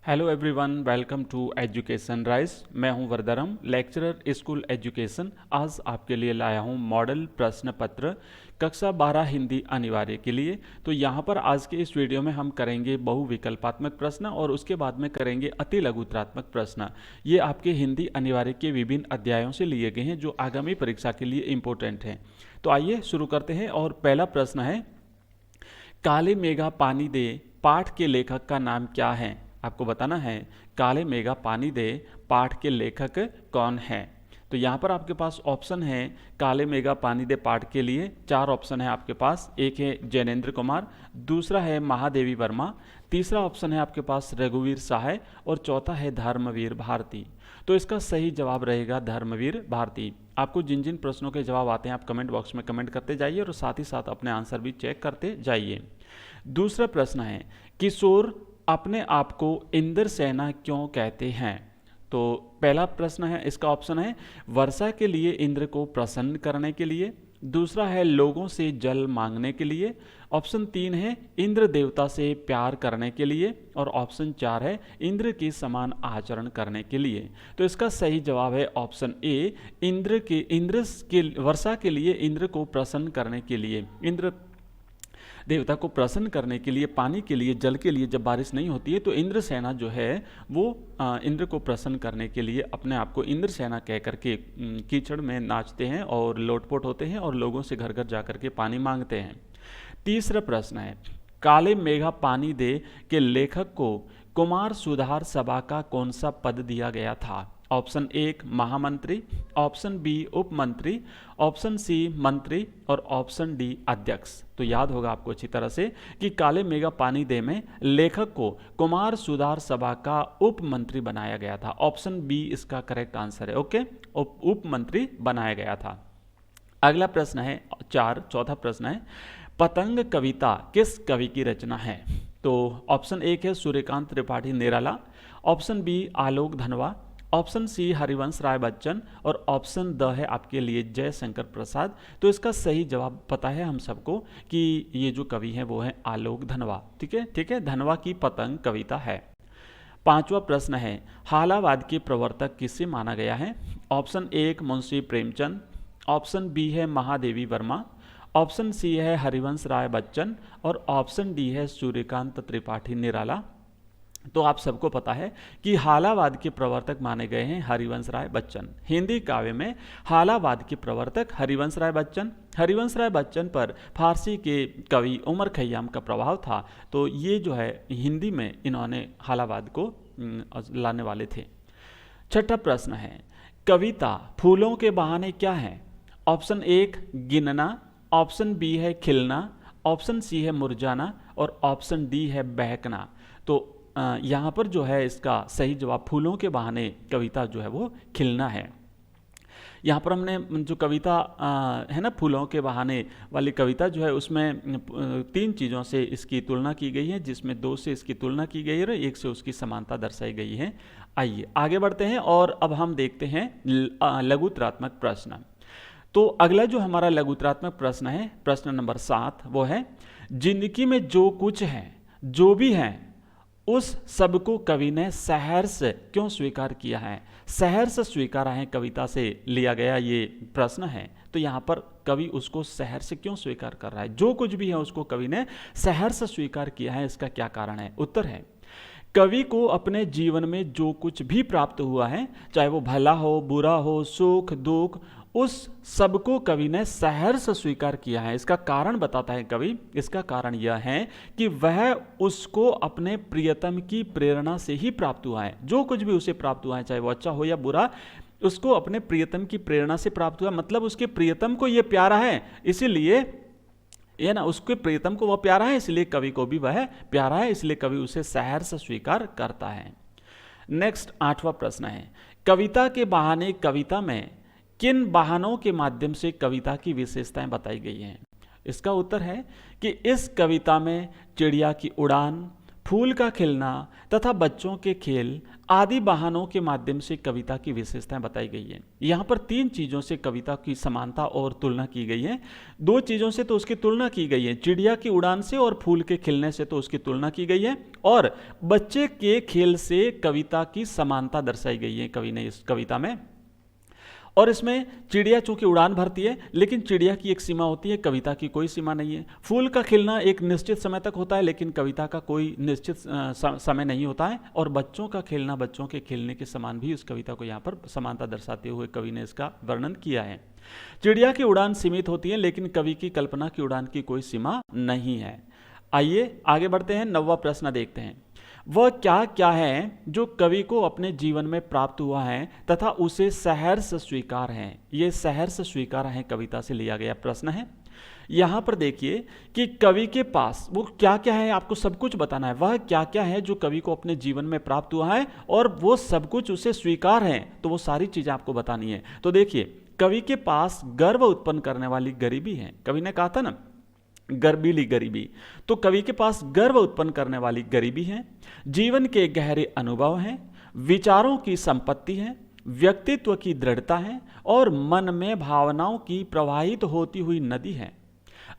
Hello everyone, welcome to education rise. मैं हूं वरदरम, lecturer school education. आज आपके लिए लाया हूं मॉडल प्रश्न पत्र कक्षा 12 हिंदी अनिवार्य के लिए। तो यहां पर आज के इस वीडियो में हम करेंगे बहुविकल्पात्मक प्रश्न और उसके बाद में करेंगे अति लघुत्रात्मक प्रश्न। ये आपके हिंदी अनिवार्य के विभिन्न अध्यायों से लिए गए हैं जो आगामी परीक्षा के लिए इम्पोर्टेंट हैं। तो आइए शुरू करते हैं। और पहला प्रश्न है, काले मेघा पानी दे पाठ के लेखक का नाम क्या है? आपको बताना है काले मेघा पानी दे पाठ के लेखक कौन है। तो यहाँ पर आपके पास ऑप्शन है काले मेघा पानी दे पाठ के लिए 4 ऑप्शन है आपके पास। एक है जैनेन्द्र कुमार, दूसरा है महादेवी वर्मा, तीसरा ऑप्शन है आपके पास रघुवीर सहाय और चौथा है धर्मवीर भारती। तो इसका सही जवाब रहेगा धर्मवीर भारती। आपको जिन जिन प्रश्नों के जवाब आते हैं आप कमेंट बॉक्स में कमेंट करते जाइए और साथ ही साथ अपने आंसर भी चेक करते जाइए। दूसरा प्रश्न है, किशोर अपने आप को इंद्रसेना क्यों कहते हैं? तो पहला प्रश्न है, इसका ऑप्शन है वर्षा के लिए, इंद्र को प्रसन्न करने के लिए। दूसरा है लोगों से जल मांगने के लिए। ऑप्शन 3 है इंद्र देवता से प्यार करने के लिए। और ऑप्शन 4 है इंद्र के समान आचरण करने के लिए। तो इसका सही जवाब है ऑप्शन ए, वर्षा के लिए, इंद्र को प्रसन्न करने के लिए। इंद्र देवता को प्रसन्न करने के लिए, पानी के लिए, जल के लिए जब बारिश नहीं होती है तो इंद्र सेना जो है वो इंद्र को प्रसन्न करने के लिए अपने आप को इंद्र सेना कह करके कीचड़ में नाचते हैं और लोटपोट होते हैं और लोगों से घर घर जा करके पानी मांगते हैं। तीसरा प्रश्न है, काले मेघा पानी दे के लेखक को कुमार सुधार सभा का कौन सा पद दिया गया था? ऑप्शन 1 महामंत्री, ऑप्शन बी उप मंत्री, ऑप्शन सी मंत्री और ऑप्शन डी अध्यक्ष। तो याद होगा आपको अच्छी तरह से कि काले मेघा पानी दे में लेखक को कुमार सुधार सभा का उप मंत्री बनाया गया था। ऑप्शन बी इसका करेक्ट आंसर है। ओके, उप मंत्री बनाया गया था। अगला प्रश्न है चौथा प्रश्न है, पतंग कविता किस कवि की रचना है? तो ऑप्शन 1 है सूर्यकांत त्रिपाठी निराला, ऑप्शन बी आलोक धनवा, ऑप्शन सी हरिवंश राय बच्चन और ऑप्शन द है आपके लिए जयशंकर प्रसाद। तो इसका सही जवाब पता है हम सबको कि ये जो कवि है वो है आलोक धनवा। ठीक है, धनवा की पतंग कविता है। पांचवा प्रश्न है, हालावाद के प्रवर्तक किसे माना गया है? Option 1 Munshi Premchand, option B है महादेवी वर्मा, ऑप्शन सी है हरिवंश राय बच्चन और ऑप्शन डी है सूर्यकांत त्रिपाठी निराला। तो आप सबको पता है कि हालावाद के प्रवर्तक माने गए हैं हरिवंश राय बच्चन। हिंदी काव्य में हालावाद के प्रवर्तक हरिवंश राय बच्चन। हरिवंश राय बच्चन पर फारसी के कवि उमर खय्याम का प्रभाव था। तो ये जो है हिंदी में इन्होंने हालावाद को लाने वाले थे। छठा प्रश्न है, कविता फूलों के बहाने क्या है? ऑप्शन 1 गिनना, ऑप्शन बी है खिलना, ऑप्शन सी है मुरझाना और ऑप्शन डी है बहकना। तो यहाँ पर जो है इसका सही जवाब फूलों के बहाने कविता जो है वो खिलना है। यहाँ पर हमने जो कविता है ना फूलों के बहाने वाली कविता जो है उसमें 3 चीज़ों से इसकी तुलना की गई है, जिसमें 2 से इसकी तुलना की गई है और 1 से उसकी समानता दर्शाई गई है। आइए आगे बढ़ते हैं और अब हम देखते हैं लघुत्रात्मक प्रश्न। तो अगला जो हमारा लघुत्रात्मक प्रश्न है, प्रश्न नंबर 7, वो है, जिंदगी में जो कुछ है, जो भी है, उस सबको कवि ने सहर्ष क्यों स्वीकार किया है? सहर्ष स्वीकारा है कविता से लिया गया ये प्रश्न है। तो यहाँ पर कवि उसको सहर्ष क्यों स्वीकार कर रहा है? जो कुछ भी है उसको कवि ने सहर्ष स्वीकार किया है, इसका क्या कारण है? उत्तर है, कवि को अपने जीवन में जो कुछ भी प्राप्त हुआ है, चाहे वो भला हो, बुरा हो, सुख दुख, उस सबको कवि ने सहर्ष स्वीकार किया है। इसका कारण बताता है कवि। इसका कारण यह है कि वह उसको अपने प्रियतम की प्रेरणा से ही प्राप्त हुआ है। जो कुछ भी उसे प्राप्त हुआ है, चाहे वो अच्छा हो या बुरा, उसको अपने प्रियतम की प्रेरणा से प्राप्त हुआ। मतलब उसके प्रियतम को यह प्यारा है, इसीलिए ये ना उसके प्रियतम को वह प्यारा है, इसलिए कवि को भी वह प्यारा है, इसलिए कवि उसे सहर्ष स्वीकार करता है। नेक्स्ट 8वां प्रश्न है, कविता के बहाने कविता में किन बहानों के माध्यम से कविता की विशेषताएं बताई गई हैं? इसका उत्तर है कि इस कविता में चिड़िया की उड़ान, फूल का खिलना तथा बच्चों के खेल आदि बहानों के माध्यम से कविता की विशेषताएं बताई गई है। यहाँ पर 3 चीज़ों से कविता की समानता और तुलना की गई है। 2 चीज़ों से तो उसकी तुलना की गई है, चिड़िया की उड़ान से और फूल के खिलने से तो उसकी तुलना की गई है, और बच्चे के खेल से कविता की समानता दर्शाई गई है कवि ने इस कविता में। और इसमें चिड़िया चूंकि उड़ान भरती है, लेकिन चिड़िया की एक सीमा होती है, कविता की कोई सीमा नहीं है। फूल का खिलना एक निश्चित समय तक होता है, लेकिन कविता का कोई निश्चित समय नहीं होता है। और बच्चों का खेलना बच्चों के खेलने के समान भी उस कविता को यहाँ पर समानता दर्शाते हुए कवि ने इसका वर्णन किया है। चिड़िया की उड़ान सीमित होती है, लेकिन कवि की कल्पना की उड़ान की कोई सीमा नहीं है। आइए आगे बढ़ते हैं, 9वां प्रश्न देखते हैं। वह क्या क्या है जो कवि को अपने जीवन में प्राप्त हुआ है तथा उसे सहर्ष स्वीकार है। ये सहर्ष स्वीकार है कविता से लिया गया प्रश्न है। यहां पर देखिए कि कवि के पास वो क्या क्या है, आपको सब कुछ बताना है। वह क्या क्या है जो कवि को अपने जीवन में प्राप्त हुआ है और वो सब कुछ उसे स्वीकार है, तो वो सारी चीजें आपको बतानी है। तो देखिए, कवि के पास गर्व उत्पन्न करने वाली गरीबी है। कवि ने कहा था ना, गर्बीली गरीबी, तो कवि के पास गर्व उत्पन्न करने वाली गरीबी है, जीवन के गहरे अनुभव हैं, विचारों की संपत्ति है, व्यक्तित्व की दृढ़ता है और मन में भावनाओं की प्रवाहित होती हुई नदी है।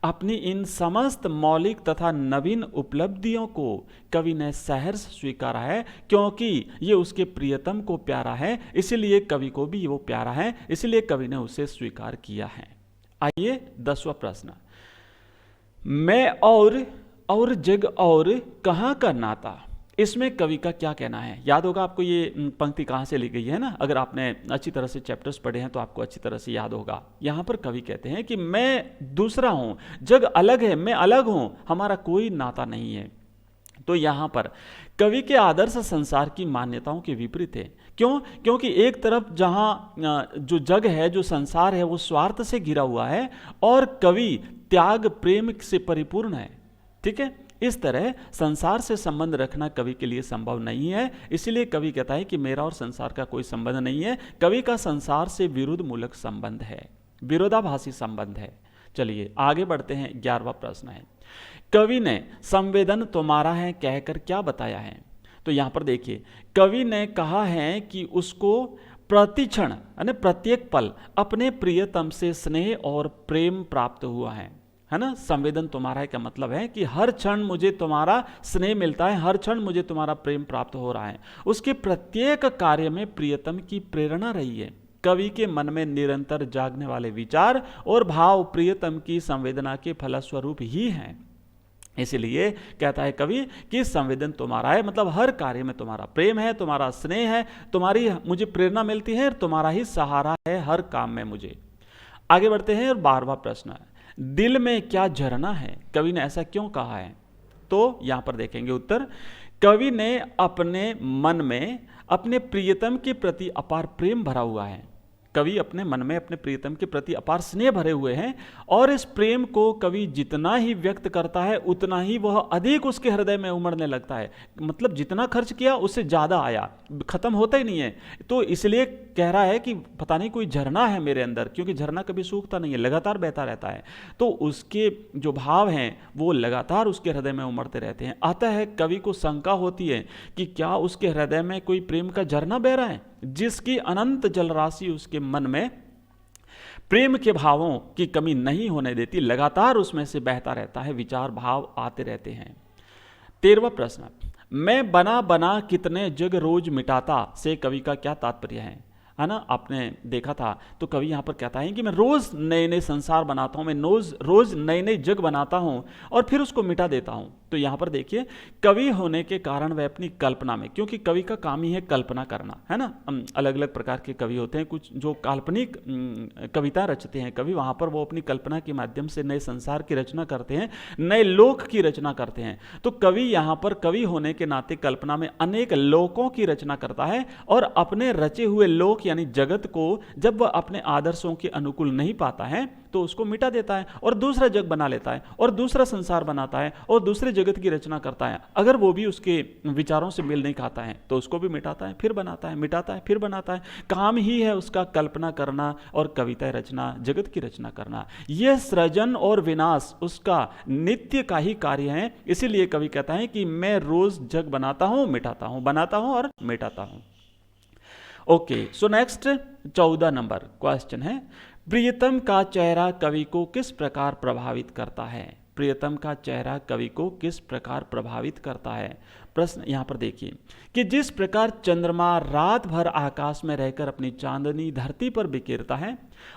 अपनी इन समस्त मौलिक तथा नवीन उपलब्धियों को कवि ने सहर्ष स्वीकारा है, क्योंकि ये उसके प्रियतम को प्यारा है, इसलिए कवि को भी वो प्यारा है, इसलिए कवि ने उसे स्वीकार किया है। आइए 10वां प्रश्न। मैं और जग और कहाँ का नाता, इसमें कवि का क्या कहना है। याद होगा आपको ये पंक्ति कहाँ से ली गई है ना, अगर आपने अच्छी तरह से चैप्टर्स पढ़े हैं तो आपको अच्छी तरह से याद होगा। यहाँ पर कवि कहते हैं कि मैं दूसरा हूँ, जग अलग है, मैं अलग हूँ, हमारा कोई नाता नहीं है। तो यहाँ पर कवि के आदर्श संसार की मान्यताओं के विपरीत है। क्यों? क्योंकि एक तरफ जहाँ जो जग है, जो संसार है, वो स्वार्थ से घिरा हुआ है और कवि त्याग प्रेम से परिपूर्ण है। ठीक है, इस तरह संसार से संबंध रखना कवि के लिए संभव नहीं है। इसलिए कवि कहता है कि मेरा और संसार का कोई संबंध नहीं है। कवि का संसार से विरुद्ध मूलक संबंध है, विरोधाभासी संबंध है। चलिए आगे बढ़ते हैं, 11वां प्रश्न है। कवि ने संवेदन तुम्हारा है कहकर क्या बताया है। तो यहां पर देखिए, कवि ने कहा है कि उसको प्रतिक्षण यानी प्रत्येक पल अपने प्रियतम से स्नेह और प्रेम प्राप्त हुआ है ना। संवेदन तुम्हारा है का मतलब है कि हर क्षण मुझे तुम्हारा स्नेह मिलता है, हर क्षण मुझे तुम्हारा प्रेम प्राप्त हो रहा है। उसके प्रत्येक कार्य में प्रियतम की प्रेरणा रही है। कवि के मन में निरंतर जागने वाले विचार और भाव प्रियतम की संवेदना के फलस्वरूप ही हैं। इसलिए कहता है कवि कि संवेदन तुम्हारा है, मतलब हर कार्य में तुम्हारा प्रेम है, तुम्हारा स्नेह है, तुम्हारी मुझे प्रेरणा मिलती है, तुम्हारा ही सहारा है हर काम में मुझे। आगे बढ़ते हैं और 12वां प्रश्न है, दिल में क्या झरना है, कवि ने ऐसा क्यों कहा है। तो यहां पर देखेंगे उत्तर। कवि ने अपने मन में अपने प्रियतम के प्रति अपार प्रेम भरा हुआ है। कवि अपने मन में अपने प्रियतम के प्रति अपार स्नेह भरे हुए हैं और इस प्रेम को कवि जितना ही व्यक्त करता है उतना ही वह अधिक उसके हृदय में उमड़ने लगता है। मतलब जितना खर्च किया उससे ज्यादा आया, खत्म होता ही नहीं है। तो इसलिए कह रहा है कि पता नहीं कोई झरना है मेरे अंदर, क्योंकि झरना कभी सूखता नहीं है, लगातार बहता रहता है। तो उसके जो भाव हैं वो लगातार उसके हृदय में उमड़ते रहते हैं। अतः है कवि को शंका होती है कि क्या उसके हृदय में कोई प्रेम का झरना बह रहा है, जिसकी अनंत जलराशि उसके मन में प्रेम के भावों की कमी नहीं होने देती, लगातार उसमें से बहता रहता है, विचार भाव आते रहते हैं। 13वां प्रश्न, मैं बना बना कितने जग रोज मिटाता से कवि का क्या तात्पर्य है ना। आपने देखा था तो कवि यहाँ पर कहता है कि मैं रोज नए नए संसार बनाता हूँ, मैं रोज नए नए जग बनाता हूँ और फिर उसको मिटा देता हूँ। तो यहाँ पर देखिए, कवि होने के कारण वह अपनी कल्पना में, क्योंकि कवि का काम ही है कल्पना करना, है ना। अलग अलग प्रकार के कवि होते हैं, कुछ जो काल्पनिक कविता रचते हैं कवि, वहाँ पर वो अपनी कल्पना के माध्यम से नए संसार की रचना करते हैं, नए लोक की रचना करते हैं। तो कवि यहाँ पर कवि होने के नाते कल्पना में अनेक लोकों की रचना करता है और अपने रचे हुए लोक यानी जगत को जब वह अपने आदर्शों के अनुकूल नहीं पाता है तो उसको मिटा देता है और दूसरा जग बना लेता है और दूसरा संसार बनाता है और दूसरे जगत की रचना करता है। अगर वो भी उसके विचारों से मेल नहीं खाता है तो उसको भी मिटाता है, फिर बनाता है, मिटाता है, फिर बनाता है। काम ही है उसका कल्पना करना और कविताएं रचना, जगत की रचना करना। यह सृजन और विनाश उसका नित्य का ही कार्य है। इसीलिए कवि कहता है कि मैं रोज जग बनाता हूं, मिटाता हूं, बनाता हूं और मिटाता हूं। Okay, so next 14 number question है, प्रियतम का चेहरा कवि को किस प्रकार प्रभावित करता है? प्रियतम का चेहरा कवि को किस प्रकार प्रभावित करता है? प्रश्न यहां पर देखिए कि जिस प्रकार चंद्रमा रात भर आकाश में रहकर अपनी चांदनी धरती पर बिखेरता है,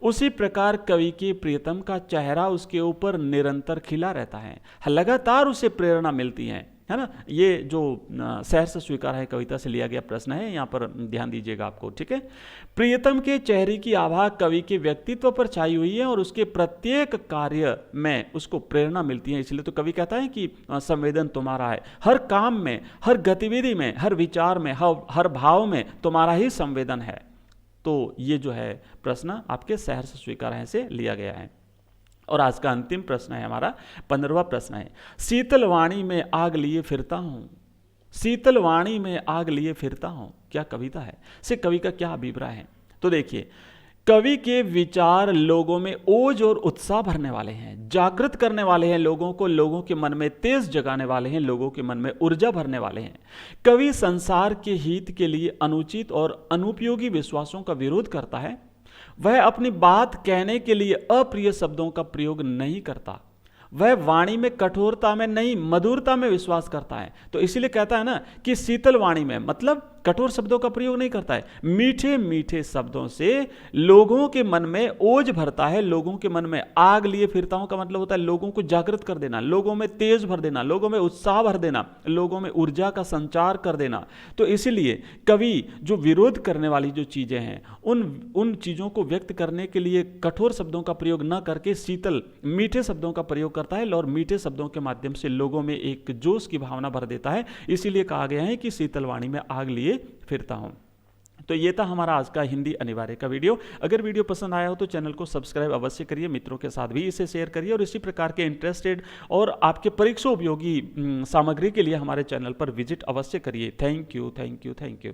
उसी प्रकार कवि के प्रियतम का चेहरा उसके ऊपर निरंतर खिला रहता है, लगातार उसे प्रेरणा मिलती है ना। ये जो सहर्ष स्वीकार है कविता से लिया गया प्रश्न है, यहाँ पर ध्यान दीजिएगा आपको, ठीक है। प्रियतम के चेहरे की आभा कवि के व्यक्तित्व पर छाई हुई है और उसके प्रत्येक कार्य में उसको प्रेरणा मिलती है। इसलिए तो कवि कहता है कि संवेदन तुम्हारा है, हर काम में, हर गतिविधि में, हर विचार में, हर भाव में तुम्हारा ही संवेदन है। तो ये जो है प्रश्न आपके सहर्ष स्वीकार है से लिया गया है। और आज का अंतिम प्रश्न है हमारा 15वां प्रश्न है, शीतलवाणी में आग लिए फिरता हूं, शीतलवाणी में आग लिए फिरता हूं, क्या कविता है? से कवि का क्या अभिप्राय है? तो देखिए, कवि के विचार लोगों में ओज और उत्साह भरने वाले हैं, जागृत करने वाले हैं लोगों को, लोगों के मन में तेज जगाने वाले हैं, लोगों के मन में ऊर्जा भरने वाले हैं। कवि संसार के हित के लिए अनुचित और अनुपयोगी विश्वासों का विरोध करता है। वह अपनी बात कहने के लिए अप्रिय शब्दों का प्रयोग नहीं करता, वह वाणी में कठोरता में नहीं मधुरता में विश्वास करता है। तो इसीलिए कहता है ना कि शीतल वाणी में, मतलब कठोर शब्दों का प्रयोग नहीं करता है, मीठे मीठे शब्दों से लोगों के मन में ओज भरता है, लोगों के मन में आग लिए फिरता हूं का मतलब होता है लोगों को जागृत कर देना, लोगों में तेज भर देना, लोगों में उत्साह भर देना, लोगों में ऊर्जा का संचार कर देना। तो इसलिए कवि जो विरोध करने वाली जो चीजें हैं उन चीजों को व्यक्त करने के लिए कठोर शब्दों का प्रयोग न करके शीतल मीठे शब्दों का प्रयोग करता है और मीठे शब्दों के माध्यम से लोगों में एक जोश की भावना भर देता है। इसीलिए कहा गया है कि शीतलवाणी में आग लिए फिरता हूं। तो ये था हमारा आज का हिंदी अनिवार्य का वीडियो। अगर वीडियो पसंद आया हो तो चैनल को सब्सक्राइब अवश्य करिए, मित्रों के साथ भी इसे शेयर करिए और इसी प्रकार के इंटरेस्टेड और आपके परीक्षा उपयोगी सामग्री के लिए हमारे चैनल पर विजिट अवश्य करिए। Thank you, thank you, thank you.